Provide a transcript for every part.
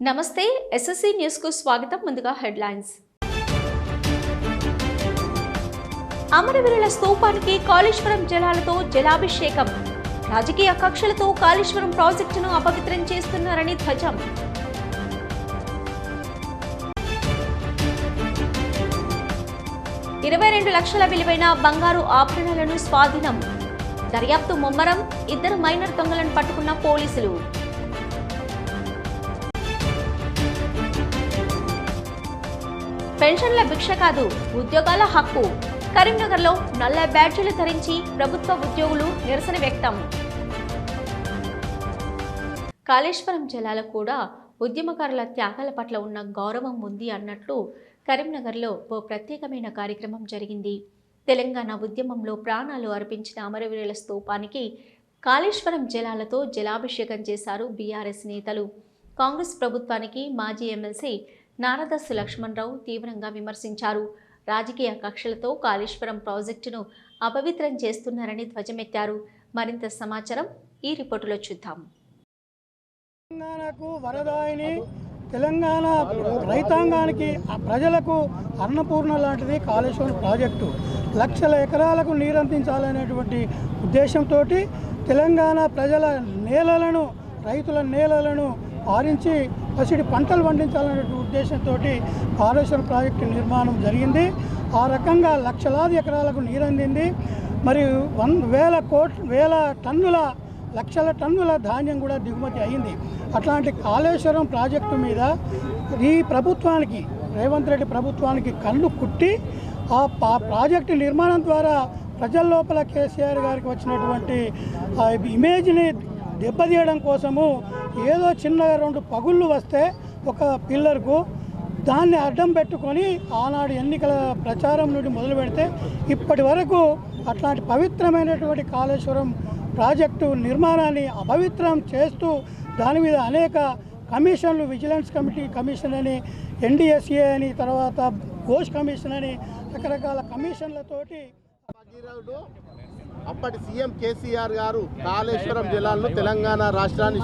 నమస్తే SSC news కు స్వాగతం. ముందుగా హెడ్లైన్స్. అమరవీరుల స్తూపానికి కాళేశ్వరం జలాలతో జలాభిషేకం. రాజకీయ కక్షలతో కాళేశ్వరం ప్రాజెక్టును అపవిత్రం చేస్తున్నారని ధ్వజం. $22 లక్షల విలువైన బంగారు ఆభరణాలను స్వాధీనం. దర్యాప్తు ముమ్మరం. 2 మైనర్ దొంగలను పట్టుకున్న పోలీసులు. పెన్షన్ల భిక్ష కాదు, ఉద్యోగాల హక్కు. కరీంనగర్లో నల్ల బ్యాడ్జీలు ధరించి ప్రభుత్వ ఉద్యోగులు నిరసన వ్యక్తం. కాళేశ్వరం జలాలు కూడా ఉద్యమకారుల త్యాగాల పట్ల ఉన్న గౌరవం ఉంది అన్నట్లు కరీంనగర్లో ఓ ప్రత్యేకమైన కార్యక్రమం జరిగింది. తెలంగాణ ఉద్యమంలో ప్రాణాలు అర్పించిన అమరవీరుల స్తూపానికి కాళేశ్వరం జలాలతో జలాభిషేకం చేశారు బీఆర్ఎస్ నేతలు. కాంగ్రెస్ ప్రభుత్వానికి మాజీ ఎమ్మెల్సీ నారదస్సు లక్ష్మణరావు తీవ్రంగా విమర్శించారు. రాజకీయ కక్షలతో కాళేశ్వరం ప్రాజెక్టును అపవిత్రం చేస్తున్నారని ధ్వజమెత్తారు. మరింత సమాచారం ఈ రిపోర్టులో చూద్దాం. తెలంగాణకు వరదాయిని, తెలంగాణ రైతాంగానికి ప్రజలకు అన్నపూర్ణ లాంటిది కాళేశ్వరం ప్రాజెక్టు. లక్షల ఎకరాలకు నీరందించాలనేటువంటి ఉద్దేశంతో తెలంగాణ ప్రజల నేలలను, రైతుల నేలలను పారించి పసిడి పంటలు పండించాలనే ఉద్దేశంతో కాళేశ్వరం ప్రాజెక్టు నిర్మాణం జరిగింది. ఆ రకంగా లక్షలాది ఎకరాలకు నీరందింది. మరియు లక్షల టన్నుల ధాన్యం కూడా దిగుమతి అయింది. అట్లాంటి కాళేశ్వరం ప్రాజెక్టు మీద ఈ ప్రభుత్వానికి, రేవంత్ రెడ్డి ప్రభుత్వానికి కళ్ళు కుట్టి ఆ ప్రాజెక్టు నిర్మాణం ద్వారా ప్రజల లోపల కేసీఆర్ గారికి వచ్చినటువంటి ఇమేజ్ని దెబ్బతీయడం కోసము ఏదో చిన్నగా 2 పగుళ్ళు వస్తే ఒక పిల్లర్కు దాన్ని అడ్డం పెట్టుకొని ఆనాడు ఎన్నికల ప్రచారం నుండి మొదలు పెడితే ఇప్పటి వరకు అట్లాంటి పవిత్రమైనటువంటి కాళేశ్వరం ప్రాజెక్టు నిర్మాణాన్ని అపవిత్రం చేస్తూ దాని మీద అనేక కమిషన్లు, విజిలెన్స్ కమిషన్ అని, NDSA అని, తర్వాత ఘోష్ కమిషన్ అని రకరకాల కమిషన్లతోటి అప్పటి సీఎం కేసీఆర్ గారు కాళేశ్వరం జలాలను తెలంగాణ రాష్ట్రాన్ని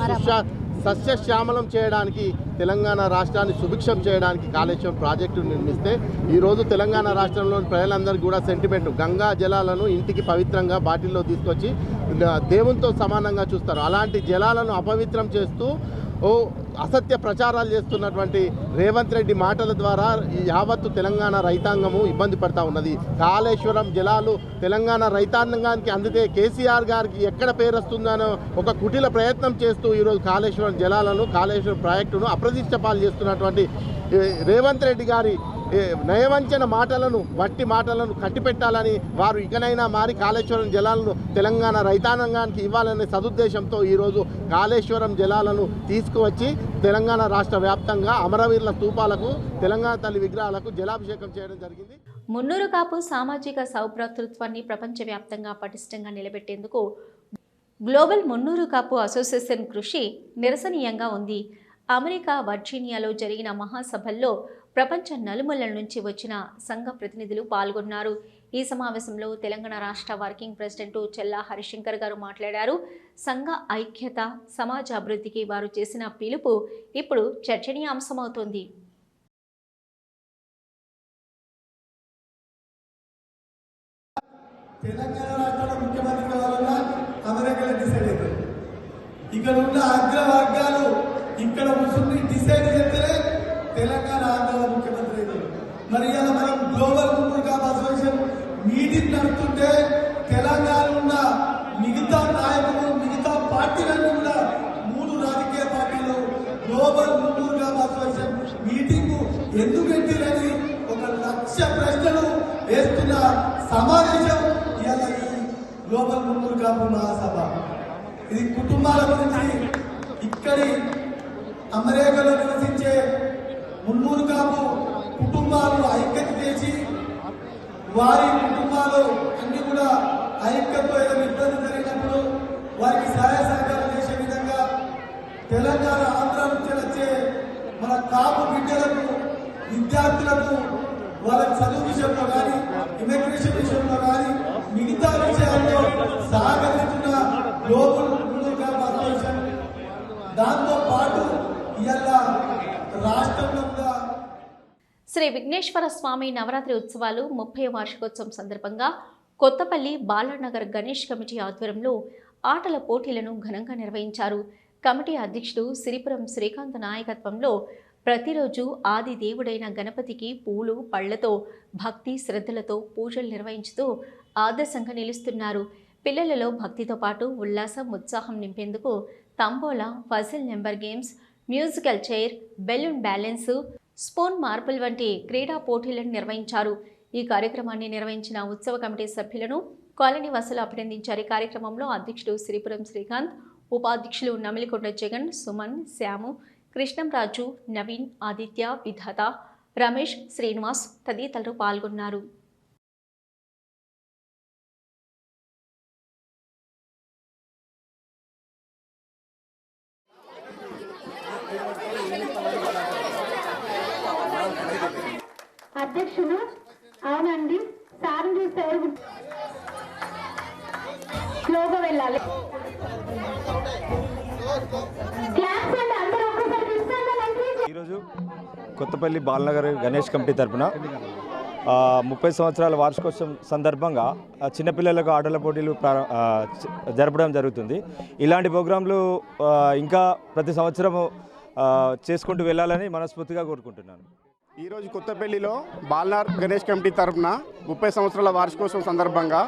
సస్యశ్యామలం చేయడానికి, తెలంగాణ రాష్ట్రాన్ని సుభిక్షం చేయడానికి కాళేశ్వరం ప్రాజెక్టు నిర్మిస్తే ఈరోజు తెలంగాణ రాష్ట్రంలోని ప్రజలందరికీ కూడా సెంటిమెంట్, గంగా జలాలను ఇంటికి పవిత్రంగా బాటిల్లో తీసుకొచ్చి దేవునితో సమానంగా చూస్తారు. అలాంటి జలాలను అపవిత్రం చేస్తూ అసత్య ప్రచారాలు చేస్తున్నటువంటి రేవంత్ రెడ్డి మాటల ద్వారా యావత్తు తెలంగాణ రైతాంగము ఇబ్బంది పడతా ఉన్నది. కాళేశ్వరం జలాలు తెలంగాణ రైతాంగానికి అందితే కేసీఆర్ గారికి ఎక్కడ పేరు వస్తుందనో ఒక కుటిల ప్రయత్నం చేస్తూ ఈరోజు కాళేశ్వరం జలాలను, కాళేశ్వరం ప్రాజెక్టును అప్రతిష్ట పాలు చేస్తున్నటువంటి రేవంత్ రెడ్డి గారి నయవంచన మాటలను, వట్టి మాటలను కట్టిపెట్టాలని వారు ఇకనైనా మారి కాళేశ్వరం జలాలను తెలంగాణ రైతాంగానికి ఇవ్వాలనే సదుద్దేశంతో ఈరోజు కాళేశ్వరం జలాలను తీసుకువచ్చి తెలంగాణ రాష్ట్ర వ్యాప్తంగా అమరవీరుల స్తూపాలకు, తెలంగాణ తల్లి విగ్రహాలకు జలాభిషేకం చేయడం జరిగింది. మున్నూరు కాపు సామాజిక సౌభ్రాతృత్వాన్ని ప్రపంచవ్యాప్తంగా పటిష్టంగా నిలబెట్టేందుకు గ్లోబల్ మున్నూరు కాపు అసోసియేషన్ కృషి నిరసనీయంగా ఉంది. అమెరికా వర్జీనియాలో జరిగిన మహాసభల్లో ప్రపంచ నలుమూలల నుంచి వచ్చిన సంఘ ప్రతినిధులు పాల్గొన్నారు. ఈ సమావేశంలో తెలంగాణ రాష్ట్ర వర్కింగ్ ప్రెసిడెంట్ చెల్లా హరిశంకర్ గారు మాట్లాడారు. సంఘ ఐక్యత, సమాజ అభివృద్ధికి వారు చేసిన పిలుపు ఇప్పుడు చర్చనీయాంశమవుతోంది. తెలంగాణ రాష్ట్రంలో ముఖ్యమంత్రి కావాలన్నా అమెరికాలో డిసైడ్ అవుతారు. ఇక్కడ ఉన్న అగ్రవర్గాలు ఇక్కడ కూర్చుని డిసైడ్ చేస్తే తెలంగాణ ఆంధ్ర ముఖ్యమంత్రి అవుతారు. మరి ఇలా మనం global Munnuru Kapu association meeting నడుస్తుంటే తెలంగాణ ఉన్న మిగతా నాయకులు, మిగతా పార్టీలన్నీ కూడా 3 రాజకీయ పార్టీలు global Munnuru Kapu association meeting ఎందుకు పెట్టిరని 1,00,000 ప్రశ్నలు వేస్తున్న సమావేశం ఇవాళ ఈ గ్లోబల్ మున్నూరు కాపు మహాసభ. ఇది కుటుంబాల గురించి, ఇక్కడి అమెరికాలో నివసించే మున్నూరు కాపు కుటుంబాలు ఐక్యత చేసి వారి కుటుంబాలు అన్ని కూడా ఐక్యతతో ఏదైనా ఇబ్బంది జరిగినప్పుడు వారికి సహాయ సహకారం చేసే విధంగా తెలంగాణ, ఆంధ్ర నుంచి వచ్చే మన కాపు బిడ్డలకు, విద్యార్థులకు వాళ్ళ చదువు విషయంలో కానీ, ఇమిగ్రేషన్ విషయంలో కానీ, మిగతా విషయాల్లో సహకరిస్తున్న గ్లోబల్ మున్నూరు కాపు అసోసియేషన్. దాంతో పాటు ఇవాళ శ్రీ విఘ్నేశ్వర స్వామి నవరాత్రి ఉత్సవాలు 30వ వార్షికోత్సవం సందర్భంగా కొత్తపల్లి బాలానగర్ గణేష్ కమిటీ ఆధ్వర్యంలో ఆటల పోటీలను ఘనంగా నిర్వహించారు. కమిటీ అధ్యక్షుడు సిరిపురం శ్రీకాంత్ నాయకత్వంలో ప్రతిరోజు ఆది దేవుడైన గణపతికి పూలు పళ్లతో భక్తి శ్రద్ధలతో పూజలు నిర్వహించుతూ ఆదర్శంగా నిలుస్తున్నారు. పిల్లలలో భక్తితో పాటు ఉల్లాసం ఉత్సాహం నింపేందుకు tambola, puzzle number games, musical chair, balloon balance, spoon marble వంటి క్రీడా పోటీలను నిర్వహించారు. ఈ కార్యక్రమాన్ని నిర్వహించిన ఉత్సవ కమిటీ సభ్యులను కాలనీ వాసులు అభినందించారు. ఈ కార్యక్రమంలో అధ్యక్షుడు సిరిపురం శ్రీకాంత్, ఉపాధ్యక్షులు నమిలికొండ జగన్, సుమన్, శ్యాము, కృష్ణంరాజు, నవీన్, ఆదిత్య, విధాత, రమేష్, శ్రీనివాస్ తదితరులు పాల్గొన్నారు. అధ్యక్షులు అవునండి సార్ స్లోగా వెళ్ళాలి. ఈరోజు కొత్తపల్లి బాలనగర్ గణేష్ కమిటీ తరఫున 30 సంవత్సరాల వార్షికోత్సవం సందర్భంగా చిన్నపిల్లలకు ఆటల పోటీలు జరపడం జరుగుతుంది. ఇలాంటి ప్రోగ్రాంలు ఇంకా ప్రతి సంవత్సరము చేసుకుంటూ వెళ్ళాలని మనస్ఫూర్తిగా కోరుకుంటున్నాను. ఈరోజు కొత్తపల్లిలో బాలనగర్ గణేష్ కమిటీ తరఫున 30 సంవత్సరాల వార్షికోత్సవం సందర్భంగా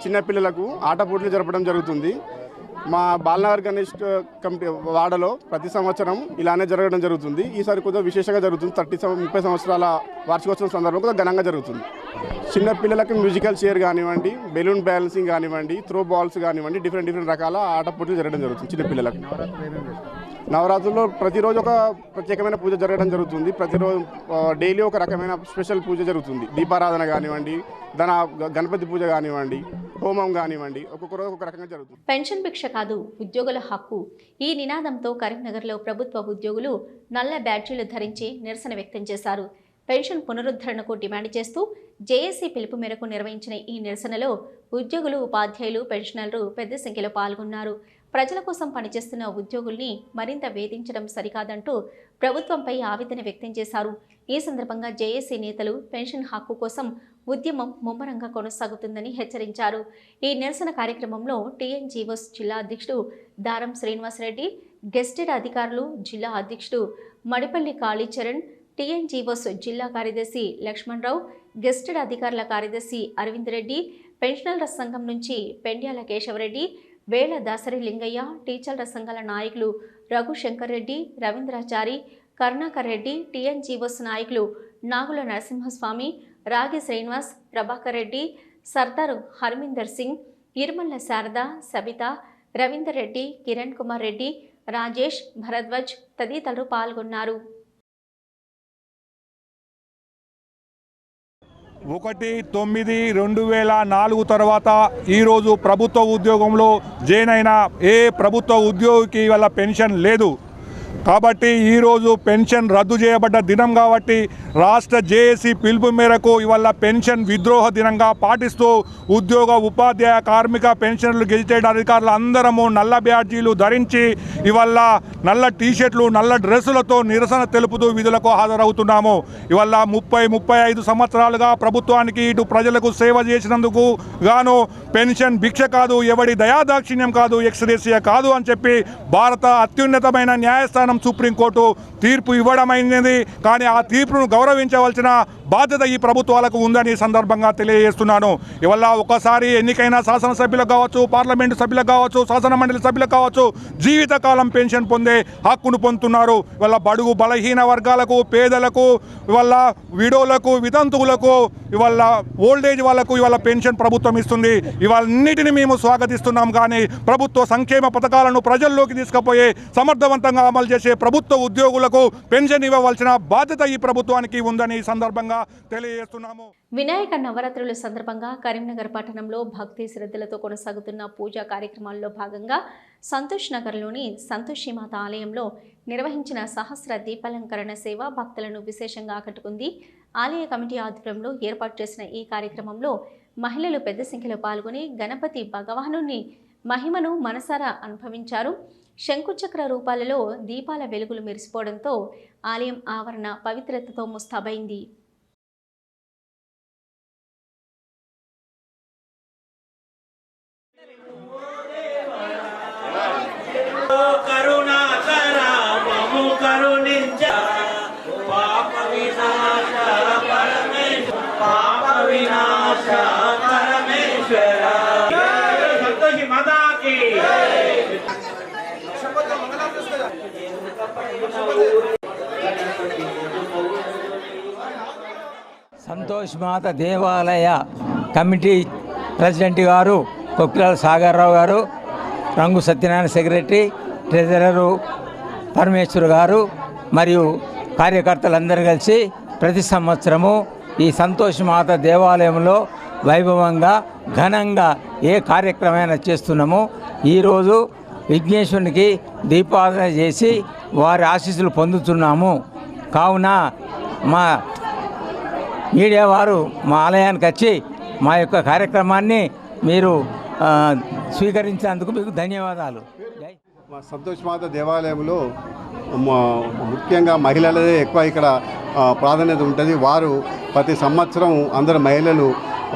చిన్నపిల్లలకు ఆట పోటీలు జరపడం జరుగుతుంది. మా బాలనగర్ గణేష్ కమిటీ వాడలో ప్రతి సంవత్సరం ఇలానే జరగడం జరుగుతుంది. ఈసారి కొద్దిగా విశేషంగా జరుగుతుంది. 30 సంవత్సరాల వార్షికోత్సవం సందర్భంగా కొద్దిగా ఘనంగా జరుగుతుంది. చిన్నపిల్లలకు మ్యూజికల్ చైర్ కానివ్వండి, బెలూన్ బ్యాలెన్సింగ్ కానివ్వండి, త్రో బాల్స్ కానివ్వండి, డిఫరెంట్ రకాల ఆట పోటీలు జరగడం జరుగుతుంది చిన్నపిల్లలకు. నవరాత్రుల్లో ప్రతిరోజు ఒక ప్రత్యేకమైన పూజ జరగడం జరుగుతుంది. ప్రతిరోజు డైలీ ఒక రకమైన స్పెషల్ పూజ జరుగుతుంది. దీపారాధన కానివ్వండి, గణపతి పూజ కానివ్వండి, హోమం కానివ్వండి, ఒక్కొక్క రోజు ఒక రకంగా జరుగుతుంది. పెన్షన్ భిక్ష కాదు, ఉద్యోగుల హక్కు. ఈ నినాదంతో కరీంనగర్లో ప్రభుత్వ ఉద్యోగులు నల్ల బ్యాడ్జీలు ధరించి నిరసన వ్యక్తం చేశారు. పెన్షన్ పునరుద్ధరణకు డిమాండ్ చేస్తూ జేఏసీ పిలుపు మేరకు నిర్వహించిన ఈ నిరసనలో ఉద్యోగులు, ఉపాధ్యాయులు, పెన్షనర్లు పెద్ద సంఖ్యలో పాల్గొన్నారు. ప్రజల కోసం పనిచేస్తున్న ఉద్యోగుల్ని మరింత వేధించడం సరికాదంటూ ప్రభుత్వంపై ఆవేదన వ్యక్తం చేశారు. ఈ సందర్భంగా జేఏసీ నేతలు పెన్షన్ హక్కు కోసం ఉద్యమం ముమ్మరంగా కొనసాగుతుందని హెచ్చరించారు. ఈ నిరసన కార్యక్రమంలో టీఎన్జీఓస్ జిల్లా అధ్యక్షుడు దారం శ్రీనివాసరెడ్డి, గెస్టెడ్ అధికారులు, జిల్లా అధ్యక్షుడు మడిపల్లి కాళీచరణ్, టీఎన్జీఓస్ జిల్లా కార్యదర్శి లక్ష్మణరావు, గెస్టెడ్ అధికారుల కార్యదర్శి అరవింద్ రెడ్డి, పెన్షనర్ల సంఘం నుంచి పెండ్యాల కేశవరెడ్డి, వేళ దాసరి లింగయ్య, టీచర్ల సంఘాల నాయకులు రఘుశంకర్ రెడ్డి, రవీంద్రాచారి, కరుణాకర్ రెడ్డి, టీఎన్జీఓస్ నాయకులు నాగుల నరసింహస్వామి, రాగి శ్రీనివాస్, ప్రభాకర్ రెడ్డి, సర్దార్ హర్మిందర్ సింగ్, ఇరుమల్ల శారద, సబిత, రవీందర్ రెడ్డి, కిరణ్ కుమార్ రెడ్డి, రాజేష్, భరద్వాజ్ తదితరులు పాల్గొన్నారు. 1/9/2004 తర్వాత ఈరోజు ప్రభుత్వ ఉద్యోగంలో జాయిన్ అయిన ఏ ప్రభుత్వ ఉద్యోగికి వాళ్ళ పెన్షన్ లేదు. కాబట్టి ఈరోజు పెన్షన్ రద్దు చేయబడ్డ దినం కాబట్టి రాష్ట్ర జేఏసీ పిలుపు మేరకు ఇవాళ పెన్షన్ విద్రోహ దినంగా పాటిస్తూ ఉద్యోగ, ఉపాధ్యాయ, కార్మిక పెన్షన్లు గెజిటెడ్ అధికారులు అందరము నల్ల బ్యాడ్జీలు ధరించి ఇవాళ నల్ల టీషర్ట్లు, నల్ల డ్రెస్సులతో నిరసన తెలుపుతూ విధులకు హాజరవుతున్నాము. ఇవాళ 30-35 సంవత్సరాలుగా ప్రభుత్వానికి ఇటు ప్రజలకు సేవ చేసినందుకు గాను పెన్షన్ భిక్ష కాదు, ఎవడి దయాదాక్షిణ్యం కాదు, ఎక్స్గ్రేషియా కాదు అని చెప్పి భారత అత్యున్నతమైన న్యాయస్థానం సుప్రీంకోర్టు తీర్పు ఇవ్వడమైనది. కానీ ఆ తీర్పును గౌరవించవలసిన బాధ్యత ఈ ప్రభుత్వాలకు ఉందని సందర్భంగా తెలియజేస్తున్నాను. ఇవల్ల ఒకసారి ఎన్నికైన శాసనసభ్యులకు కావచ్చు, పార్లమెంటు సభ్యులకు కావచ్చు, శాసనమండలి సభ్యులకు కావచ్చు జీవితకాలం పెన్షన్ పొందే హక్కును పొందుతున్నారు. ఇవల్ల బడుగు బలహీన వర్గాలకు, పేదలకు, ఇవల్ల విడోలకు, వితంతువులకు, ఇవల్ల ఓల్డేజ్ వాళ్ళకు ఇవాళ పెన్షన్ ప్రభుత్వం ఇస్తుంది. ఇవన్నిటిని మేము స్వాగతిస్తున్నాం. కానీ ప్రభుత్వ సంక్షేమ పథకాలను ప్రజల్లోకి తీసుకుపోయే సమర్థవంతంగా అమలు చేసే ప్రభుత్వ ఉద్యోగులకు పెన్షన్ ఇవ్వవలసిన బాధ్యత ఈ ప్రభుత్వానికి ఉందని సందర్భంగా తెలియజేస్తున్నాము. వినాయక నవరాత్రుల సందర్భంగా కరీంనగర్ పట్టణంలో భక్తి శ్రద్ధలతో కొనసాగుతున్న పూజా కార్యక్రమాల్లో భాగంగా సంతోష్ నగర్లోని సంతోషిమాత ఆలయంలో నిర్వహించిన సహస్ర దీపాలంకరణ సేవ భక్తులను విశేషంగా ఆకట్టుకుంది. ఆలయ కమిటీ ఆధ్వర్యంలో ఏర్పాటు చేసిన ఈ కార్యక్రమంలో మహిళలు పెద్ద సంఖ్యలో పాల్గొని గణపతి భగవానుని మహిమను మనసారా అనుభవించారు. శంకుచక్ర రూపాలలో దీపాల వెలుగులు మెరిసిపోవడంతో ఆలయం ఆవరణ పవిత్రతతో ముస్తాబైంది. సంతోష్ మాత దేవాలయ కమిటీ ప్రెసిడెంట్ గారు కొక్కిరాల సాగర్రావు గారు, రంగు సత్యనారాయణ సెక్రటరీ, ట్రెజరరు పరమేశ్వర్ గారు మరియు కార్యకర్తలందరూ కలిసి ప్రతి సంవత్సరము ఈ సంతోష్ మాత దేవాలయంలో వైభవంగా ఘనంగా ఏ కార్యక్రమైనా చేస్తున్నామో ఈరోజు విఘ్నేశ్వరునికి దీపారాధన చేసి వారి ఆశీస్సులు పొందుతున్నాము. కావున మా మీడియా వారు మా ఆలయానికి వచ్చి మా యొక్క కార్యక్రమాన్ని మీరు స్వీకరించినందుకు మీకు ధన్యవాదాలు. మా సంతోష్ మాత దేవాలయంలో ముఖ్యంగా మహిళలదే ఎక్కువ ఇక్కడ ప్రాధాన్యత ఉంటుంది. వారు ప్రతి సంవత్సరం అందరు మహిళలు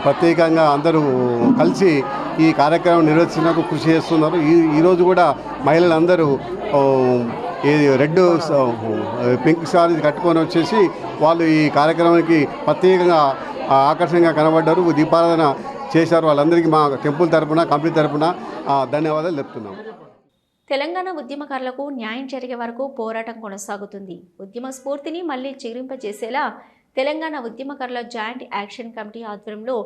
ప్రత్యేకంగా అందరూ కలిసి ఈ కార్యక్రమం నిర్వహించడానికి కృషి చేస్తున్నారు. ఈరోజు కూడా మహిళలందరూ ఇది రెడ్ పింక్ సారీ కట్టుకొని వచ్చేసి వాళ్ళు ఈ కార్యక్రమానికి ప్రత్యేకంగా ఆకర్షణగా కనబడ్డారు, దీపారాధన చేశారు. వాళ్ళందరికీ మా టెంపుల్ తరపున కంపెనీ తరపున ధన్యవాదాలు చెప్తున్నాం. తెలంగాణ ఉద్యమకారులకు న్యాయం జరిగే వరకు పోరాటం కొనసాగుతుంది. ఉద్యమ స్ఫూర్తిని మళ్లీ చిగురింపజేసేలా తెలంగాణ ఉద్యమకారుల జాయింట్ యాక్షన్ కమిటీ ఆధ్వర్యంలో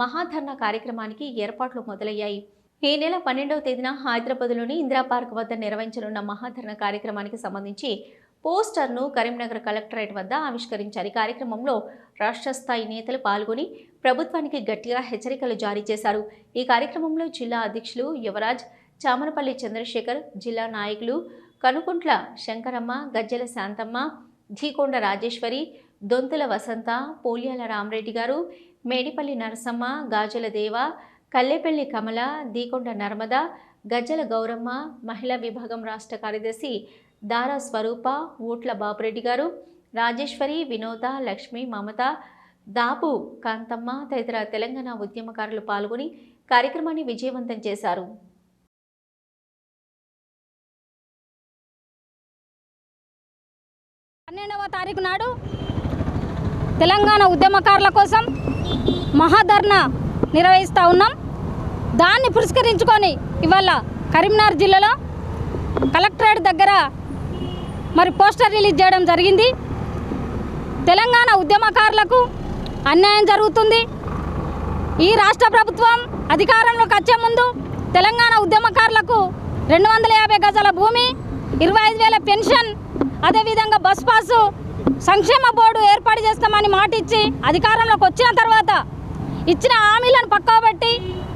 మహాధర్నా కార్యక్రమానికి ఏర్పాట్లు మొదలయ్యాయి. ఈ నెల 12వ తేదీన హైదరాబాద్లోని ఇందిరా పార్క్ వద్ద నిర్వహించనున్న మహాధర్నా కార్యక్రమానికి సంబంధించి పోస్టర్ను కరీంనగర్ కలెక్టరేట్ వద్ద ఆవిష్కరించారు. ఈ కార్యక్రమంలో రాష్ట్ర స్థాయి నేతలు పాల్గొని ప్రభుత్వానికి గట్టిగా హెచ్చరికలు జారీ చేశారు. ఈ కార్యక్రమంలో జిల్లా అధ్యక్షులు యువరాజ్, చామనపల్లి చంద్రశేఖర్, జిల్లా నాయకులు కనుకుంట్ల శంకరమ్మ, గజ్జల శాంతమ్మ, ధీకొండ రాజేశ్వరి, దొంతుల వసంత, పోల్యాల రామరెడ్డి గారు, మేడిపల్లి నరసమ్మ, గాజల దేవ, కల్లేపల్లి కమల, దీకొండ నర్మద, గజ్జల గౌరమ్మ, మహిళా విభాగం రాష్ట్ర కార్యదర్శి దారా స్వరూప, ఊట్ల బాపురెడ్డి గారు, రాజేశ్వరి, వినోద, లక్ష్మి, మమత, దాపు కాంతమ్మ తదితర తెలంగాణ ఉద్యమకారులు పాల్గొని కార్యక్రమాన్ని విజయవంతం చేశారు. పన్నెండవ తారీఖు నాడు తెలంగాణ ఉద్యమకారుల కోసం మహాధర్నా నిర్వహిస్తూ ఉన్నాం. దాన్ని పురస్కరించుకొని ఇవాళ కరీంనగర్ జిల్లాలో కలెక్టరేట్ దగ్గర మరి పోస్టర్ రిలీజ్ చేయడం జరిగింది. తెలంగాణ ఉద్యమకారులకు అన్యాయం జరుగుతుంది. ఈ రాష్ట్ర ప్రభుత్వం అధికారంలోకి వచ్చే ముందు తెలంగాణ ఉద్యమకారులకు 250 గజాల భూమి, 25,000 పెన్షన్, అదేవిధంగా బస్ పాసు, సంక్షేమ బోర్డు ఏర్పాటు చేస్తామని మాట ఇచ్చి అధికారంలోకి వచ్చిన తర్వాత ఇచ్చిన హామీలను పక్కబెట్టి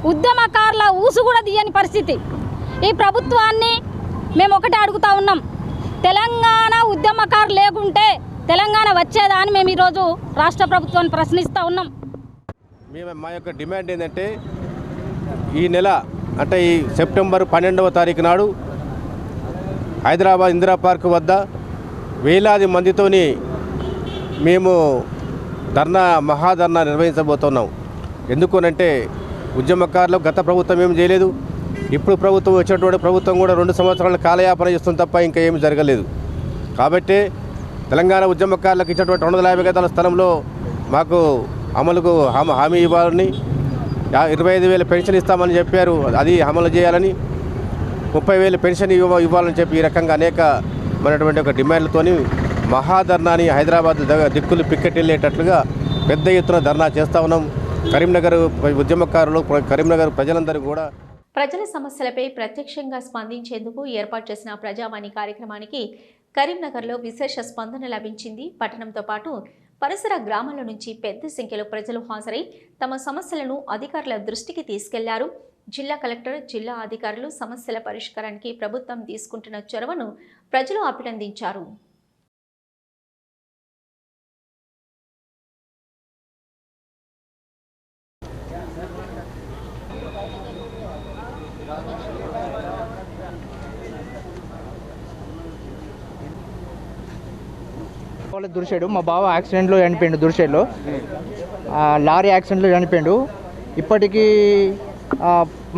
ఉద్యమకారుల ఊసు కూడా తీయని పరిస్థితి. ఈ ప్రభుత్వాన్ని మేము ఒకటే అడుగుతూ ఉన్నాం, తెలంగాణ ఉద్యమకారులు లేకుంటే తెలంగాణ వచ్చేదా అని మేము ఈరోజు రాష్ట్ర ప్రభుత్వాన్ని ప్రశ్నిస్తూ ఉన్నాం. మేము మా యొక్క డిమాండ్ ఏంటంటే ఈ నెల అంటే ఈ సెప్టెంబర్ 12వ తారీఖు నాడు హైదరాబాద్ ఇందిరా పార్క్ వద్ద వేలాది మందితోని మేము మహాధర్నా నిర్వహించబోతున్నాం. ఎందుకనంటే ఉద్యమకారులకు గత ప్రభుత్వం ఏం చేయలేదు, ఇప్పుడు ప్రభుత్వం వచ్చేటువంటి ప్రభుత్వం కూడా 2 సంవత్సరాల కాలయాపన చేస్తుంది తప్ప ఇంకా ఏమి జరగలేదు. కాబట్టి తెలంగాణ ఉద్యమకారులకు ఇచ్చినటువంటి 250 గజాల స్థలంలో మాకు అమలుకు హామీ ఇవ్వాలని, 25,000 పెన్షన్ ఇస్తామని చెప్పారు, అది అమలు చేయాలని, 30,000 పెన్షన్ ఇవ్వాలని చెప్పి ఈ రకంగా అనేకమైనటువంటి ఒక డిమాండ్లతోని మహాధర్నాని హైదరాబాద్ దిక్కులు పిక్కెట్టెళ్ళేటట్లుగా పెద్ద ఎత్తున ధర్నా చేస్తూ ఉన్నాం. కరీంనగర్ ఉద్యమకారులు, కరీంనగర్ ప్రజలందరూ కూడా ప్రజల సమస్యలపై ప్రత్యక్షంగా స్పందించేందుకు ఏర్పాటు చేసిన ప్రజావాణి కార్యక్రమానికి కరీంనగర్లో విశేష స్పందన లభించింది. పట్టణంతో పాటు పరిసర గ్రామాల నుంచి పెద్ద సంఖ్యలో ప్రజలు హాజరై తమ సమస్యలను అధికారుల దృష్టికి తీసుకెళ్లారు. జిల్లా కలెక్టర్, జిల్లా అధికారులు సమస్యల పరిష్కారానికి ప్రభుత్వం తీసుకుంటున్న చొరవను ప్రజలు అభినందించారు. దుర్షేడు మా బావ యాక్సిడెంట్లో చనిపోయిండు. దుర్షేడులో లారీ యాక్సిడెంట్లో చనిపోయిండు. ఇప్పటికీ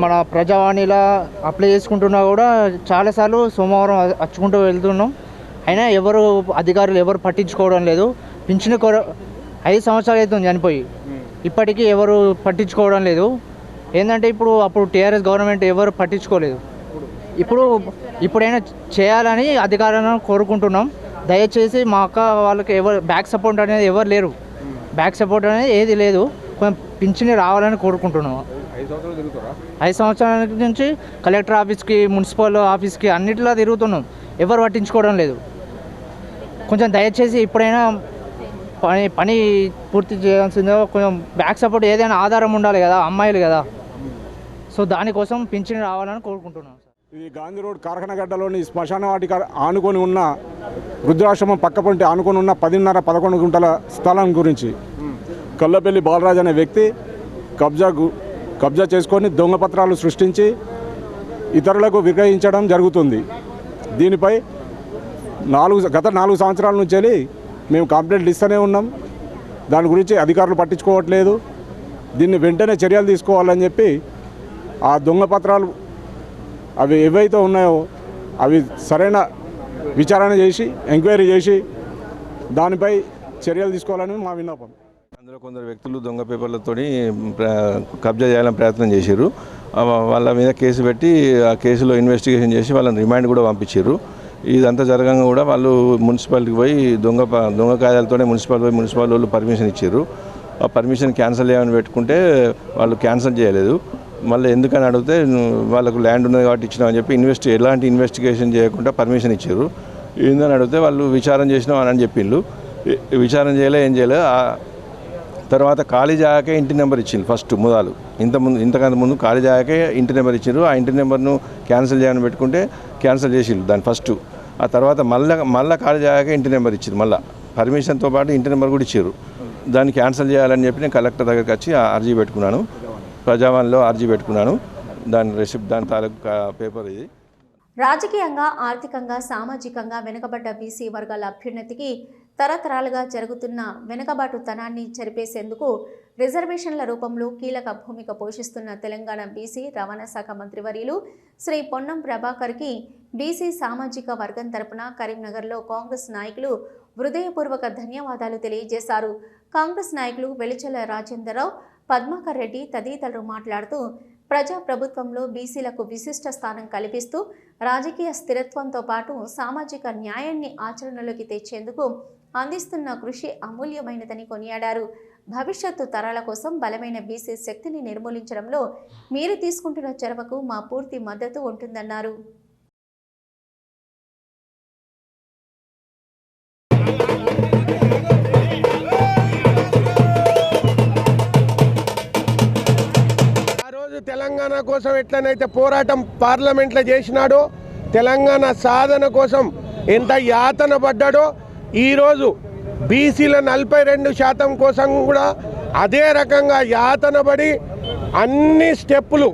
మన ప్రజావాణిలో అప్లై చేసుకుంటున్నా కూడా చాలాసార్లు సోమవారం వచ్చుకుంటూ వెళ్తున్నాం. అయినా అధికారులు ఎవరు పట్టించుకోవడం లేదు. పింఛను 5 సంవత్సరాలు అవుతుంది చనిపోయి. ఇప్పటికీ ఎవరు పట్టించుకోవడం లేదు. ఏంటంటే అప్పుడు టీఆర్ఎస్ గవర్నమెంట్ ఎవరు పట్టించుకోలేదు. ఇప్పుడైనా చేయాలని అధికారులను కోరుకుంటున్నాం. దయచేసి మా అక్క వాళ్ళకి ఎవరు బ్యాక్ సపోర్ట్ అనేది ఎవరు లేరు. బ్యాక్ సపోర్ట్ అనేది ఏది లేదు. కొంచెం పింఛని రావాలని కోరుకుంటున్నాము. 5 సంవత్సరాల నుంచి కలెక్టర్ ఆఫీస్కి, మున్సిపల్ ఆఫీస్కి అన్నిటిలో తిరుగుతున్నాం. ఎవరు పట్టించుకోవడం లేదు. కొంచెం దయచేసి ఇప్పుడైనా పని పూర్తి చేయాల్సిందో. కొంచెం బ్యాక్ సపోర్ట్ ఏదైనా ఆధారం ఉండాలి కదా, అమ్మాయిలు కదా. సో దానికోసం పింఛని రావాలని కోరుకుంటున్నాం. ఇది గాంధీ రోడ్ కార్ఖానగడ్డలోని శ్మశాన వాటిక ఆనుకొని ఉన్న వృద్ధాశ్రమం పక్కపొంటి ఆనుకొని ఉన్న 10.5-11 గుంటల స్థలం గురించి కల్లపల్లి బాలరాజు అనే వ్యక్తి కబ్జా చేసుకొని దొంగ పత్రాలు సృష్టించి ఇతరులకు విక్రయించడం జరుగుతుంది. దీనిపై గత 4 సంవత్సరాల నుంచి మేము కంప్లైంట్లు ఇస్తూనే ఉన్నాం. దాని గురించి అధికారులు పట్టించుకోవట్లేదు. దీన్ని వెంటనే చర్యలు తీసుకోవాలని చెప్పి ఆ దొంగ పత్రాలు అవి ఏవైతే ఉన్నాయో అవి సరైన విచారణ చేసి ఎంక్వైరీ చేసి దానిపై చర్యలు తీసుకోవాలని మా విన్నపం. అందులో కొందరు వ్యక్తులు దొంగ పేపర్లతో కబ్జా చేయాలని ప్రయత్నం చేశారు. వాళ్ళ మీద కేసు పెట్టి ఆ కేసులో ఇన్వెస్టిగేషన్ చేసి వాళ్ళని రిమాండ్ కూడా పంపించారు. ఇదంతా జరగంగా కూడా వాళ్ళు మున్సిపాలిటీకి పోయి దొంగ కాయలతోనే మున్సిపల్ వాళ్ళు పర్మిషన్ ఇచ్చారు. ఆ పర్మిషన్ క్యాన్సిల్ చేయమని పెట్టుకుంటే వాళ్ళు క్యాన్సిల్ చేయలేదు. మళ్ళీ ఎందుకని అడిగితే వాళ్ళకు ల్యాండ్ ఉన్నది కాబట్టి ఇచ్చినామని చెప్పి ఎలాంటి ఇన్వెస్టిగేషన్ చేయకుండా పర్మిషన్ ఇచ్చారు. ఏందని అడిగితే వాళ్ళు విచారణ చేసినాం అని చెప్పిండ్రు. విచారణ చేయలే, ఏం చేయలే. తర్వాత ఖాళీ జాగాకే ఇంటి నెంబర్ ఇచ్చిండ్రు. ఫస్ట్ ఇంతకంత ముందు ఖాళీ జాగాకే ఇంటి నెంబర్ ఇచ్చిండ్రు. ఆ ఇంటి నెంబర్ను క్యాన్సిల్ చేయమని పెట్టుకుంటే క్యాన్సిల్ చేసిండ్రు దాన్ని ఫస్ట్. ఆ తర్వాత మళ్ళీ ఖాళీ జాగాకే ఇంటి నెంబర్ ఇచ్చారు. మళ్ళీ పర్మిషన్తో పాటు ఇంటి నెంబర్ కూడా ఇచ్చారు. దాన్ని క్యాన్సిల్ చేయాలని చెప్పి నేను కలెక్టర్ దగ్గరికి వచ్చి అర్జీ పెట్టుకున్నాను. ప్రజావాణిలో అర్జీ పెట్టుకున్నాను. దాని తాలూకు పేపర్ ఇది. రాజకీయంగా, ఆర్థికంగా, సామాజికంగా వెనుకబడ్డ బీసీ వర్గాల అభ్యున్నతికి తరతరాలుగా జరుగుతున్న వెనుకబాటుతనాన్ని చెరిపేసేందుకు రిజర్వేషన్ల రూపంలో కీలక భూమిక పోషిస్తున్న తెలంగాణ బీసీ రవాణా శాఖ మంత్రివర్యులు శ్రీ పొన్నం ప్రభాకర్కి బీసీ సామాజిక వర్గం తరపున కరీంనగర్లో కాంగ్రెస్ నాయకులు హృదయపూర్వక ధన్యవాదాలు తెలియజేశారు. కాంగ్రెస్ నాయకులు వెలిచెల రాజేందర్రావు, పద్మాకర్ రెడ్డి తదితరులు మాట్లాడుతూ ప్రజాప్రభుత్వంలో బీసీలకు విశిష్ట స్థానం కల్పిస్తూ రాజకీయ స్థిరత్వంతో పాటు సామాజిక న్యాయాన్ని ఆచరణలోకి తెచ్చేందుకు అందిస్తున్న కృషి అమూల్యమైనదని కొనియాడారు. భవిష్యత్తు తరాల కోసం బలమైన బీసీ శక్తిని నిర్మూలించడంలో మీరు తీసుకుంటున్న చొరవకు మా పూర్తి మద్దతు ఉంటుందన్నారు. తెలంగాణ కోసం ఎట్లనైతే పోరాటం పార్లమెంట్లో చేసినాడో, తెలంగాణ సాధన కోసం ఎంత యాతన పడ్డాడో, ఈరోజు బీసీల 42% కోసం కూడా అదే రకంగా యాతన పడి అన్ని స్టెప్పులు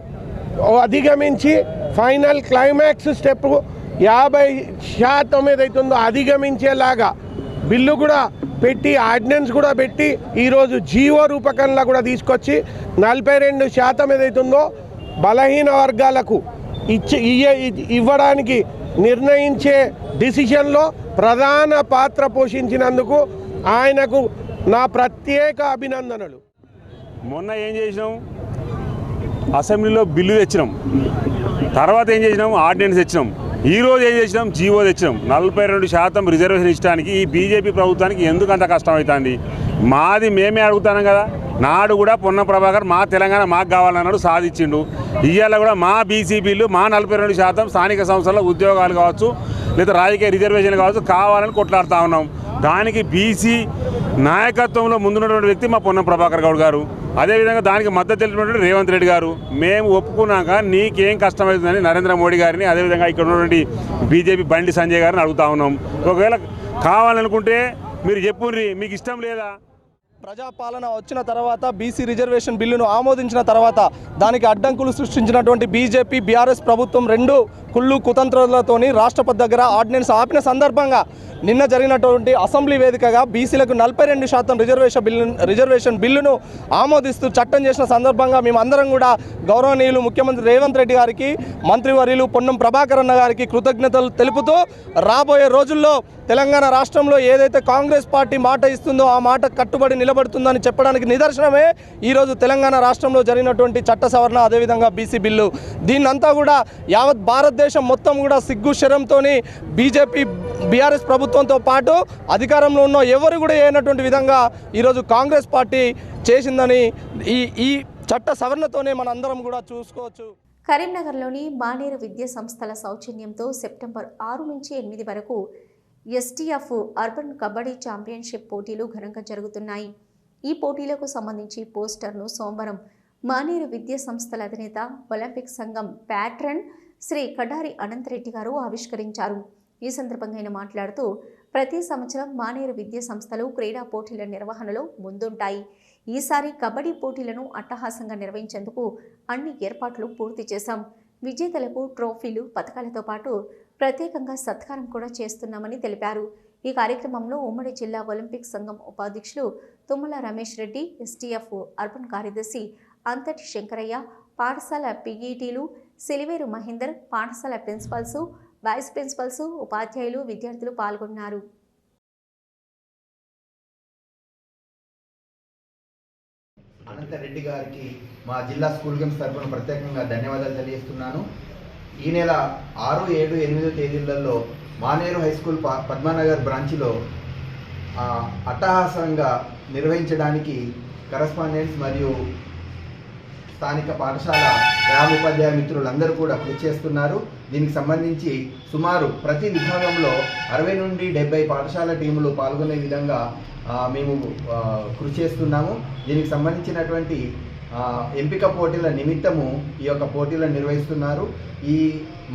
అధిగమించి ఫైనల్ క్లైమాక్స్ స్టెప్ 50% ఏదైతుందో అధిగమించేలాగా బిల్లు కూడా పెట్టి, ఆర్డినెన్స్ కూడా పెట్టి, ఈరోజు జీవో రూపకంలో కూడా తీసుకొచ్చి 42% ఏదైతుందో బలహీన వర్గాలకు ఇవ్వడానికి నిర్ణయించే డిసిషన్లో ప్రధాన పాత్ర పోషించినందుకు ఆయనకు నా ప్రత్యేక అభినందనలు. మొన్న ఏం చేసినాం, అసెంబ్లీలో బిల్లు తెచ్చినాం. తర్వాత ఏం చేసినాం, ఆర్డినెన్స్ తెచ్చినాం. ఈరోజు ఏం చేసినాం, జీవో తెచ్చినాం. 42% రిజర్వేషన్ ఇచ్చడానికి ఈ బీజేపీ ప్రభుత్వానికి ఎందుకు అంత కష్టం అవుతుంది? మాది మేమే అడుగుతాం కదా. నాడు కూడా పొన్నం ప్రభాకర్ మా తెలంగాణ మాకు కావాలన్నాడు, సాధించిండు. ఇవాళ కూడా మా బీసీపీలు మా 42% స్థానిక సంస్థల్లో ఉద్యోగాలు కావచ్చు, లేదా రాజకీయ రిజర్వేషన్లు కావచ్చు కావాలని కొట్లాడుతూ ఉన్నాం. దానికి బీసీ నాయకత్వంలో ముందున్నటువంటి వ్యక్తి మా పొన్నం ప్రభాకర్ గౌడ్ గారు. అదేవిధంగా దానికి మద్దతు తెలిపినటువంటి రేవంత్ రెడ్డి గారు. మేము ఒప్పుకున్నాక నీకేం కష్టమవుతుందని నరేంద్ర మోడీ గారిని, అదేవిధంగా ఇక్కడ ఉన్నటువంటి బీజేపీ బండి సంజయ్ గారిని అడుగుతా ఉన్నాం. ఒకవేళ కావాలనుకుంటే మీరు చెప్పుర్రి, మీకు ఇష్టం లేదా? ప్రజాపాలన వచ్చిన తర్వాత బీసీ రిజర్వేషన్ బిల్లును ఆమోదించిన తర్వాత దానికి అడ్డంకులు సృష్టించినటువంటి బీజేపీ బీఆర్ఎస్ ప్రభుత్వం రెండు కుళ్ళు కుతంత్రాలతోని రాష్ట్రపతి దగ్గర ఆర్డినెన్స్ ఆపిన సందర్భంగా నిన్న జరిగినటువంటి అసెంబ్లీ వేదికగా బీసీలకు 42% రిజర్వేషన్ బిల్లును ఆమోదిస్తూ చట్టం చేసిన సందర్భంగా మేమందరం కూడా గౌరవనీయులు ముఖ్యమంత్రి రేవంత్ రెడ్డి గారికి, మంత్రివర్యులు పొన్నం ప్రభాకర్ అన్న గారికి కృతజ్ఞతలు తెలుపుతూ రాబోయే రోజుల్లో తెలంగాణ రాష్ట్రంలో ఏదైతే కాంగ్రెస్ పార్టీ మాట ఇస్తుందో ఆ మాట కట్టుబడి నిలబడుతుందని చెప్పడానికి నిదర్శనమే ఈరోజు తెలంగాణ రాష్ట్రంలో జరిగినటువంటి చట్ట సవరణ, అదేవిధంగా బీసీ బిల్లు. దీన్నంతా కూడా యావత్ భారతదేశం మొత్తం కూడా సిగ్గు శరంతో బీజేపీ బీఆర్ఎస్ ప్రభుత్వంతో పాటు అధికారంలో ఉన్న ఎవరు కూడా చేయనటువంటి విధంగా ఈరోజు కాంగ్రెస్ పార్టీ చేసిందని ఈ చట్ట సవరణతోనే మనందరం కూడా చూసుకోవచ్చు. కరీంనగర్లోని మానేరు విద్యా సంస్థల సౌజన్యంతో సెప్టెంబర్ 6 నుంచి 8 వరకు ఎస్టీఎఫ్ అర్బన్ కబడ్డీ ఛాంపియన్షిప్ పోటీలు ఘనంగా జరుగుతున్నాయి. ఈ పోటీలకు సంబంధించి పోస్టర్ను సోమవారం మానేరు విద్యా సంస్థల అధినేత ఒలింపిక్ సంఘం ప్యాట్రన్ శ్రీ కడారి అనంతరెడ్డి గారు ఆవిష్కరించారు. ఈ సందర్భంగా ఆయన మాట్లాడుతూ ప్రతి సంవత్సరం మానేరు విద్యా సంస్థలు క్రీడా పోటీల నిర్వహణలో ముందుంటాయి. ఈసారి కబడ్డీ పోటీలను అట్టహాసంగా నిర్వహించేందుకు అన్ని ఏర్పాట్లు పూర్తి చేశాం. విజేతలకు ట్రోఫీలు, పథకాలతో పాటు ప్రత్యేకంగా సత్కారం కూడా చేస్తున్నామని తెలిపారు. ఈ కార్యక్రమంలో ఉమ్మడి జిల్లా ఒలింపిక్ సంఘం ఉపాధ్యక్షులు తుమ్మల రమేష్ రెడ్డి, ఎస్టీఎఫ్ అర్బన్ కార్యదర్శి అంతటి శంకరయ్య, పాఠశాల పీఈటీలు సిలివేరు మహేందర్, పాఠశాల ప్రిన్సిపల్స్, వైస్ ప్రిన్సిపల్స్, ఉపాధ్యాయులు, విద్యార్థులు పాల్గొన్నారు. అనంతరెడ్డి గారికి మా జిల్లా స్కూల్ గేమ్స్ తరఫున ప్రత్యేకంగా ధన్యవాదాలు తెలియజేస్తున్నాను. ఈ నెల 6, 7, 8 తేదీలలో మానేరు హై స్కూల్ పద్మానగర్ బ్రాంచ్లో అట్టహాసంగా నిర్వహించడానికి కరస్పాండెంట్స్ మరియు స్థానిక పాఠశాల గ్రామోపాధ్యాయ మిత్రులందరూ కూడా కృషి చేస్తున్నారు. దీనికి సంబంధించి సుమారు ప్రతి విభాగంలో 60 నుండి 70 పాఠశాల టీములు పాల్గొనే విధంగా మేము కృషి చేస్తున్నాము. దీనికి సంబంధించినటువంటి ఎంపిక పోటీల నిమిత్తము ఈ యొక్క పోటీలను నిర్వహిస్తున్నారు. ఈ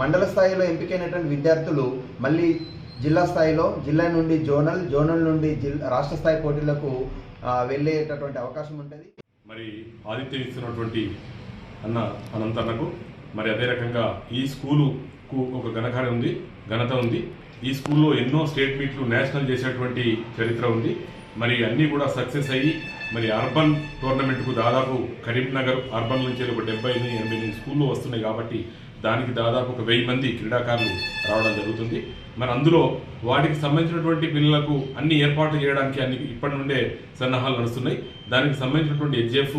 మండల స్థాయిలో ఎంపికైనటువంటి విద్యార్థులు మళ్ళీ జిల్లా స్థాయిలో, జిల్లా నుండి జోనల్ నుండి రాష్ట్ర స్థాయి పోటీలకు వెళ్ళేటటువంటి అవకాశం ఉంటుంది. మరి ఆతిథ్యం ఇస్తున్నటువంటి అనంతన్నకు మరి అదే రకంగా ఈ స్కూలుకు ఒక ఘనత ఉంది. ఈ స్కూల్లో ఎన్నో స్టేట్ మీట్లు, నేషనల్ చేసేటువంటి చరిత్ర ఉంది. మరి అన్నీ కూడా సక్సెస్ అయ్యి మరి అర్బన్ టోర్నమెంట్కు దాదాపు కరీంనగర్ అర్బన్ నుంచి ఒక 70-80 స్కూళ్ళు వస్తున్నాయి కాబట్టి దానికి దాదాపు ఒక 1000 మంది క్రీడాకారులు రావడం జరుగుతుంది. మరి అందులో వాటికి సంబంధించినటువంటి పిల్లలకు అన్ని ఏర్పాట్లు చేయడానికి అన్ని ఇప్పటి నుండే సన్నాహాలు నడుస్తున్నాయి. దానికి సంబంధించినటువంటి హెచ్ఎఫ్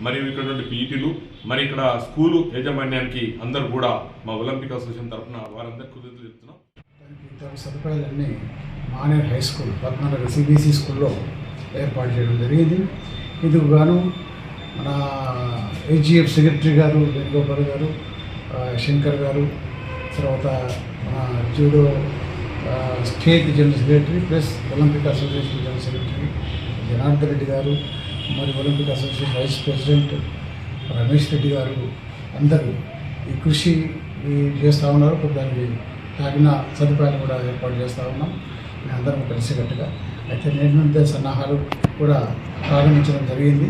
మరియు ఇక్కడ పీఈటీలు మరి ఇక్కడ స్కూలు యాజమాన్యానికి అందరూ కూడా మా ఒలింపిక్ అసోసియేషన్ తరఫున వారందరికీ కృతజ్ఞతలు చెప్తున్నాం. సదుపాయాలన్నీ Maner high school Padmanagar CBSE స్కూల్లో ఏర్పాటు చేయడం జరిగింది. ఇందుకు గాను మన హెచ్జిఎఫ్ సెక్రటరీ గారు వేణుగోపాల్ గారు, శంకర్ గారు, తర్వాత మన judo state general secretary plus Olympic association general secretary Janardhan Reddy garu, మరి Olympic association vice president Ramesh Reddy garu అందరూ ఈ కృషి చేస్తూ ఉన్నారు. దానికి తగిన సదుపాయాలు కూడా ఏర్పాటు చేస్తూ ఉన్నాం. మేము అందరం కలిసికట్టుగా అయితే నేటి నుండి సన్నాహాలు కూడా ప్రారంభించడం జరిగింది.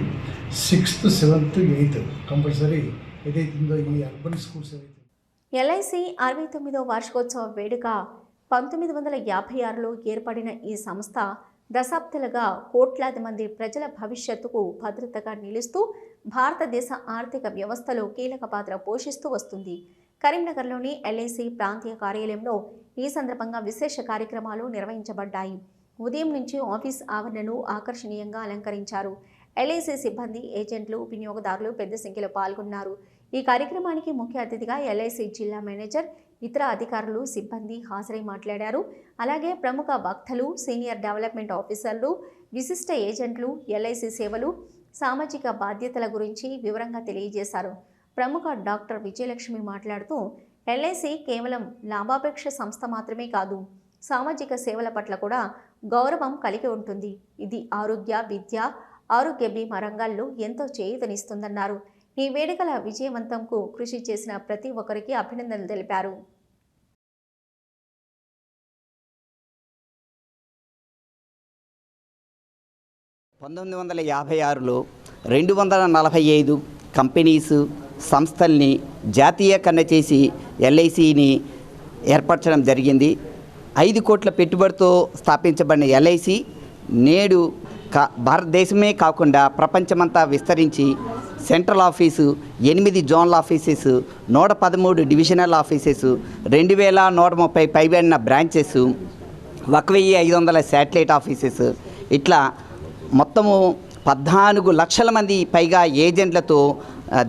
6th, 7th, 8th కంపల్సరీ ఏదైతుందో ఈ అర్బన్ స్కూల్స్ ఎల్ఐసి 69వ వార్షికోత్సవ వేడుక 1956లో ఏర్పడిన ఈ సంస్థ దశాబ్దాలుగా కోట్లాది మంది ప్రజల భవిష్యత్తుకు భద్రతగా నిలుస్తూ భారతదేశ ఆర్థిక వ్యవస్థలో కీలక పాత్ర పోషిస్తూ వస్తుంది. కరీంనగర్లోని ఎల్ఐసి ప్రాంతీయ కార్యాలయంలో ఈ సందర్భంగా విశేష కార్యక్రమాలు నిర్వహించబడ్డాయి. ఉదయం నుంచి ఆఫీస్ ఆవరణను ఆకర్షణీయంగా అలంకరించారు. ఎల్ఐసి సిబ్బంది, ఏజెంట్లు, వినియోగదారులు పెద్ద సంఖ్యలో పాల్గొన్నారు. ఈ కార్యక్రమానికి ముఖ్య అతిథిగా ఎల్ఐసి జిల్లా మేనేజర్, ఇతర అధికారులు, సిబ్బంది హాజరై మాట్లాడారు. అలాగే ప్రముఖ వక్తలు, సీనియర్ డెవలప్మెంట్ ఆఫీసర్లు, విశిష్ట ఏజెంట్లు ఎల్ఐసి సేవలు, సామాజిక బాధ్యతల గురించి వివరంగా తెలియజేశారు. ప్రముఖ డాక్టర్ విజయలక్ష్మి మాట్లాడుతూ ఎల్ఐసి కేవలం లాభాపేక్ష సంస్థ మాత్రమే కాదు, సామాజిక సేవల పట్ల కూడా గౌరవం కలిగి ఉంటుంది. ఇది ఆరోగ్య, విద్య, ఆరోగ్య బీమా రంగాల్లో ఎంతో చేయూతనిస్తుందన్నారు. ఈ వేడుకల విజయవంతంకు కృషి చేసిన ప్రతి ఒక్కరికి అభినందనలు తెలిపారు. (1956) 245 కంపెనీసు, సంస్థల్ని జాతీయకరణ చేసి ఎల్ఐసిని ఏర్పరచడం జరిగింది. 5 కోట్ల పెట్టుబడితో స్థాపించబడిన ఎల్ఐసి నేడు భారతదేశమే కాకుండా ప్రపంచమంతా విస్తరించి central office, 8 zonal offices, 113 divisional offices, 2130 పైబడిన బ్రాంచెస్, 1500 శాటిలైట్ ఆఫీసెస్, ఇట్లా మొత్తము 14 లక్షల మంది పైగా ఏజెంట్లతో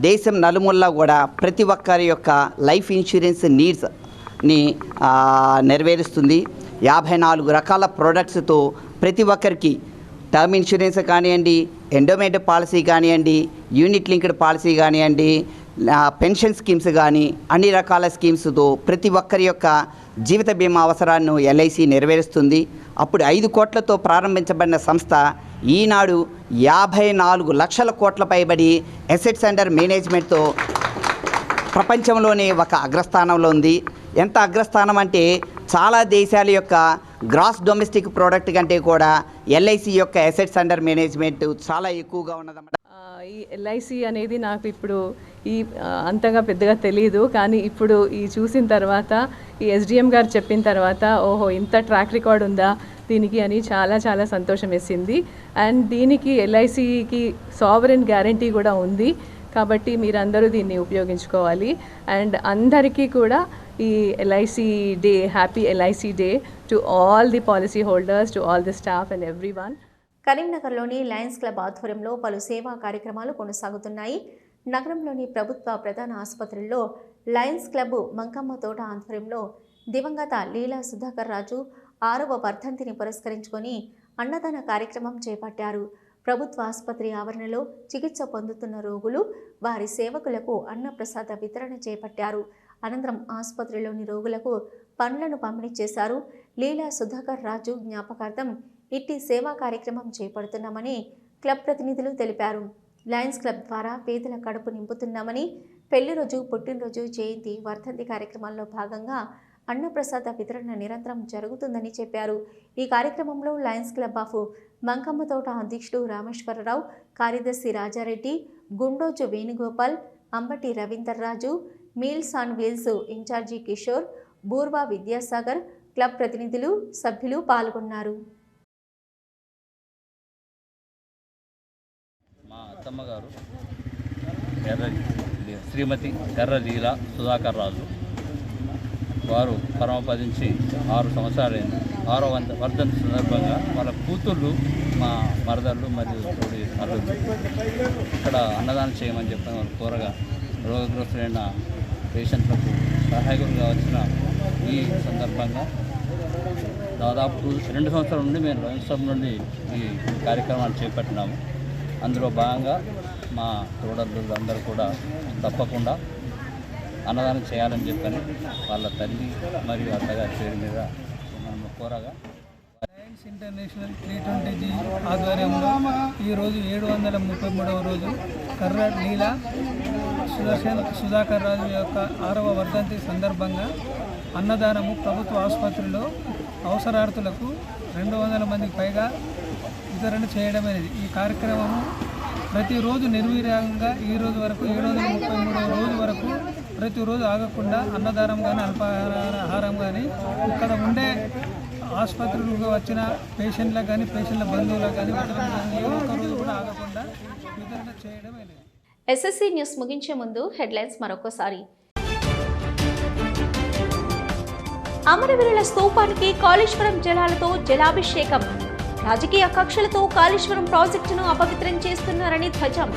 దేశం నలుమూలలా కూడా ప్రతి ఒక్కరి యొక్క లైఫ్ ఇన్సూరెన్స్ నీడ్స్ని నెరవేరుస్తుంది. 54 రకాల ప్రోడక్ట్స్తో ప్రతి ఒక్కరికి టర్మ్ ఇన్సూరెన్స్ కానివ్వండి, ఎండోమెంట్ పాలసీ కానివ్వండి, యూనిట్ లింక్డ్ పాలసీ కానివ్వండి, పెన్షన్ స్కీమ్స్ కానీ అన్ని రకాల స్కీమ్స్తో ప్రతి ఒక్కరి యొక్క జీవిత బీమా అవసరాలను ఎల్ఐసి నెరవేరుస్తుంది. అప్పుడు 5 కోట్లతో ప్రారంభించబడిన సంస్థ ఈనాడు 54 లక్షల కోట్ల పైబడి అసెట్స్ అండర్ మేనేజ్మెంట్తో ప్రపంచంలోనే ఒక అగ్రస్థానంలో ఉంది. ఎంత అగ్రస్థానం అంటే చాలా దేశాల యొక్క గ్రాస్ డొమెస్టిక్ ప్రోడక్ట్ కంటే కూడా ఎల్ఐసి యొక్క అసెట్స్ అండర్ మేనేజ్మెంట్ చాలా ఎక్కువగా ఉన్నదన్నమాట. ఈ ఎల్ఐసి అనేది నాకు ఇప్పుడు అంతగా పెద్దగా తెలియదు, కానీ ఇప్పుడు చూసిన తర్వాత ఈ ఎస్డిఎం గారు చెప్పిన తర్వాత ఓహో ఇంత ట్రాక్ రికార్డ్ ఉందా దీనికి అని చాలా చాలా సంతోషం వేసింది. అండ్ దీనికి ఎల్ఐసికి సావరెన్ గ్యారంటీ కూడా ఉంది, కాబట్టి మీరందరూ దీన్ని ఉపయోగించుకోవాలి. అండ్ అందరికీ కూడా ఈ LIC day, happy LIC day to all the policy holders, to all the staff and everyone. కరీంనగర్లోని లయన్స్ క్లబ్ ఆధ్వర్యంలో పలు సేవా కార్యక్రమాలు కొనసాగుతున్నాయి. నగరంలోని ప్రభుత్వ ప్రధాన ఆసుపత్రుల్లో లయన్స్ క్లబ్ మంకమ్మ తోట ఆధ్వర్యంలో దివంగత లీలా సుధాకర్ రాజు 6వ వర్ధంతిని పురస్కరించుకొని అన్నదాన కార్యక్రమం చేపట్టారు. ప్రభుత్వ ఆసుపత్రి ఆవరణలో చికిత్స పొందుతున్న రోగులు, వారి సేవకులకు అన్నప్రసాద వితరణ చేపట్టారు. అనంతరం ఆసుపత్రిలోని రోగులకు పండ్లను పంపిణీ చేశారు. లీలా సుధాకర్ రాజు జ్ఞాపకార్థం ఇట్టి సేవా కార్యక్రమం చేపడుతున్నామని క్లబ్ ప్రతినిధులు తెలిపారు. లయన్స్ క్లబ్ ద్వారా పేదల కడుపు నింపుతున్నామని, పెళ్లి రోజు, పుట్టినరోజు, జయంతి, వర్ధంతి కార్యక్రమాల్లో భాగంగా అన్నప్రసాద వితరణ నిరంతరం జరుగుతుందని చెప్పారు. ఈ కార్యక్రమంలో లయన్స్ క్లబ్ ఆఫ్ మంకమ్మ తోట అధ్యక్షుడు రామేశ్వరరావు, కార్యదర్శి Rajareddy, Gundoju Venugopal, Ambati Ravinder Raju, meals on wheels ఇన్ఛార్జి కిషోర్, బూర్వా విద్యాసాగర్, క్లబ్ ప్రతినిధులు, సభ్యులు పాల్గొన్నారు. మా అత్తమ్మగారు శ్రీమతి కర్ర లీలా సుధాకర్ రాజు వారు పరమపదించి 6 సంవత్సరాలైంది. 6వ వర్ధంతి సందర్భంగా వాళ్ళ కూతుళ్ళు, మా మరదళ్ళు మరియు తోడి అల్లుళ్ళు ఇక్కడ అన్నదానం చేయమని చెప్పిన వాళ్ళు కోరగా రోగగ్రస్తులైన పేషెంట్లకు సహాయకులుగా వచ్చిన ఈ సందర్భంగా దాదాపు 2 సంవత్సరాల నుండి మేము లయన్స్ క్లబ్ నుండి ఈ కార్యక్రమాన్ని చేపట్టినాము. అందులో భాగంగా మా తోడళ్ళు అందరూ కూడా తప్పకుండా అన్నదానం చేయాలని చెప్పని వాళ్ళ తల్లి మరియు అత్తగారి పేరు మీద మనం కోరగా లయన్స్ ఇంటర్నేషనల్ 320G ఆధ్వర్యంలో ఈరోజు 733వ రోజు కర్ర లీలా సుధాకర్ రాజు యొక్క 6వ వర్ధంతి సందర్భంగా అన్నదానము ప్రభుత్వ ఆసుపత్రిలో అవసరార్థులకు 200 మందికి పైగా వితరణ చేయడం అనేది ఈ కార్యక్రమము ప్రతిరోజు నిర్విరామంగా ఈ రోజు వరకు 733వ రోజు వరకు ప్రతిరోజు ఆగకుండా అన్నదానం కానీ అల్పాహారం కానీ ఇక్కడ ఉండే ఆసుపత్రులకు వచ్చిన పేషెంట్లకు కానీ పేషెంట్ల బంధువులకు కానీ ఏ ఒక్క రోజు కూడా ఆగకుండా వితరణ చేయడం అనేది. ఎస్ఎస్సి న్యూస్ ముగించే ముందు హెడ్లైన్స్ మరొకసారి. అమరవీరుల స్తూపానికి కాళేశ్వరం జలాలతో జలాభిషేకం. రాజకీయ కక్షలతో కాళేశ్వరం ప్రాజెక్టును అపవిత్రం చేస్తున్నారని ధ్వజం.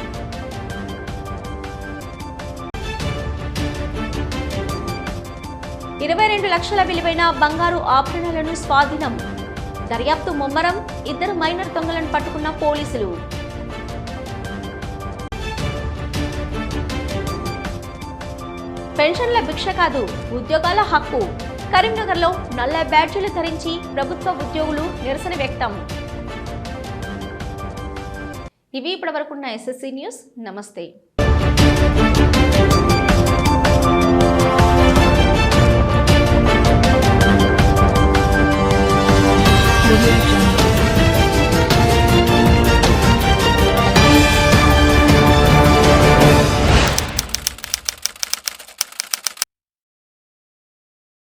$22 లక్షల విలువైన బంగారు ఆభరణాలను స్వాధీనం. దర్యాప్తు ముమ్మరం. 2 మైనర్ దొంగలను పట్టుకున్న పోలీసులు. పెన్షన్ల భిక్ష కాదు, ఉద్యోగాల హక్కు. కరీంనగర్లో నల్ల బ్యాడ్జీలు ధరించి ప్రభుత్వ ఉద్యోగులు నిరసన వ్యక్తం. ఇవి ఇప్పటివరకున్న ఎస్ఎస్సి న్యూస్. నమస్తే.